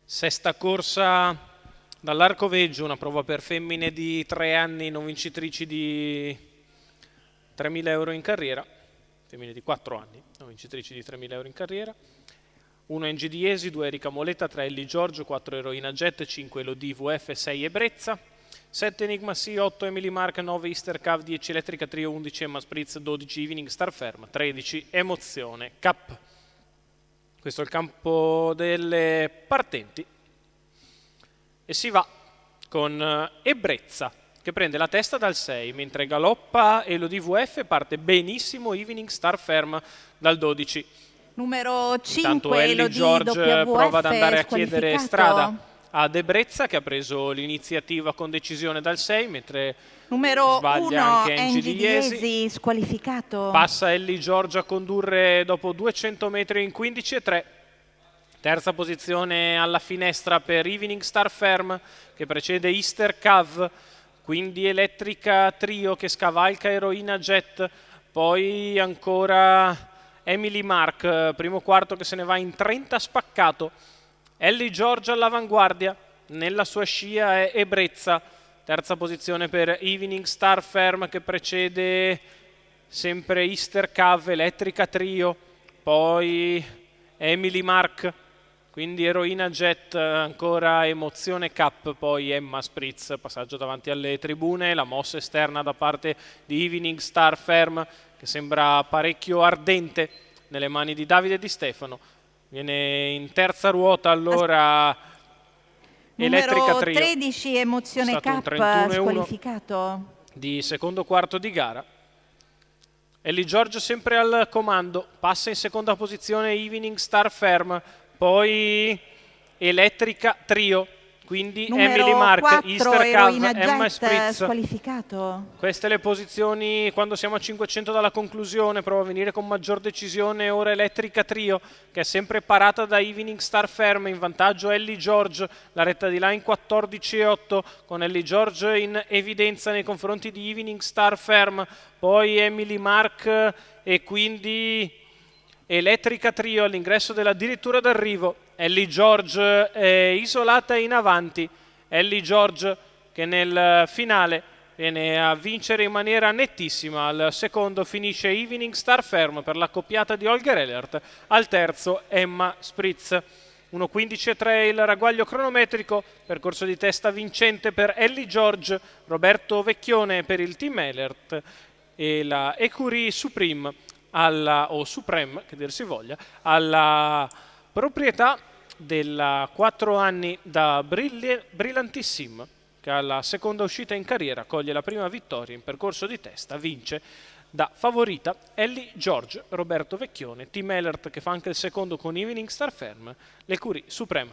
Sesta corsa dall'Arcoveggio, una prova per femmine di 3 anni, non vincitrici di 3.000 euro in carriera, femmine di 4 anni, non vincitrici di 3.000 euro in carriera. 1 NG Diesi, 2 Erika Moletta, 3 Ellie Giorgio, 4 Eroina Jet, 5 Elodie VF, 6 Ebrezza, 7 Enigma C, 8 Emily Mark, 9 Easter Cav, 10 Elettrica Trio, 11 Emma Spritz, 12 Evening Star Ferm, 13 Emozione Cup. Questo è il campo delle partenti e si va con Ebrezza che prende la testa dal 6, mentre galoppa Elodie VF, parte benissimo Evening Star Ferm dal 12. Numero Intanto 5, Ellie Elodie George WF, prova ad andare a chiedere squalificato. strada ad Ebrezza, che ha preso l'iniziativa con decisione dal 6, mentre Numero sbaglia 1, anche Angie Angie Diesi. Diesi, squalificato. Passa Ellie George a condurre dopo 200 metri in 15,3. Terza posizione alla finestra per Evening Star Ferm, che precede Easter Cav, quindi Elettrica Trio che scavalca Eroina Jet, poi ancora Emily Mark, primo quarto che se ne va in 30 spaccato. Ellie George all'avanguardia, nella sua scia è Ebrezza. Terza posizione per Evening Star Ferm, che precede sempre Easter Cav, Elettrica Trio, poi Emily Mark, quindi Eroina Jet, ancora Emozione Cup, poi Emma Spritz, passaggio davanti alle tribune, la mossa esterna da parte di Evening Star Ferm che sembra parecchio ardente nelle mani di Davide Di Stefano. Viene in terza ruota allora Elettrica Numero Trio. 13, Emozione È stato un Cup, 31-1 squalificato. di secondo quarto di gara. Ellie George sempre al comando, passa in seconda posizione Evening Star Ferm, poi Elettrica Trio, quindi Numero Emily Mark, 4, Easter Cav, Eroina Emma Jet, Spritz. squalificato. Queste le posizioni quando siamo a 500 dalla conclusione. Prova a venire con maggior decisione ora Elettrica Trio, che è sempre parata da Evening Star Ferm, in vantaggio Ellie George, la retta di là in 14,8 con Ellie George in evidenza nei confronti di Evening Star Ferm, poi Emily Mark e quindi Elettrica Trio all'ingresso della dirittura d'arrivo. Ellie George è isolata in avanti, Ellie George che nel finale viene a vincere in maniera nettissima. Al secondo finisce Evening Star Ferm per l'accoppiata di Holger Elert, al terzo Emma Spritz. 1.15,3 il ragguaglio cronometrico, percorso di testa vincente per Ellie George, Roberto Vecchione per il team Elert e la Ecurie Supreme, o Supreme che dir si voglia, alla proprietà della 4 anni da Brillantissim, che alla seconda uscita in carriera coglie la prima vittoria in percorso di testa, vince da favorita Ellie George, Roberto Vecchione, team Elert che fa anche il secondo con Evening Star Ferm, l'Ecurie Supreme.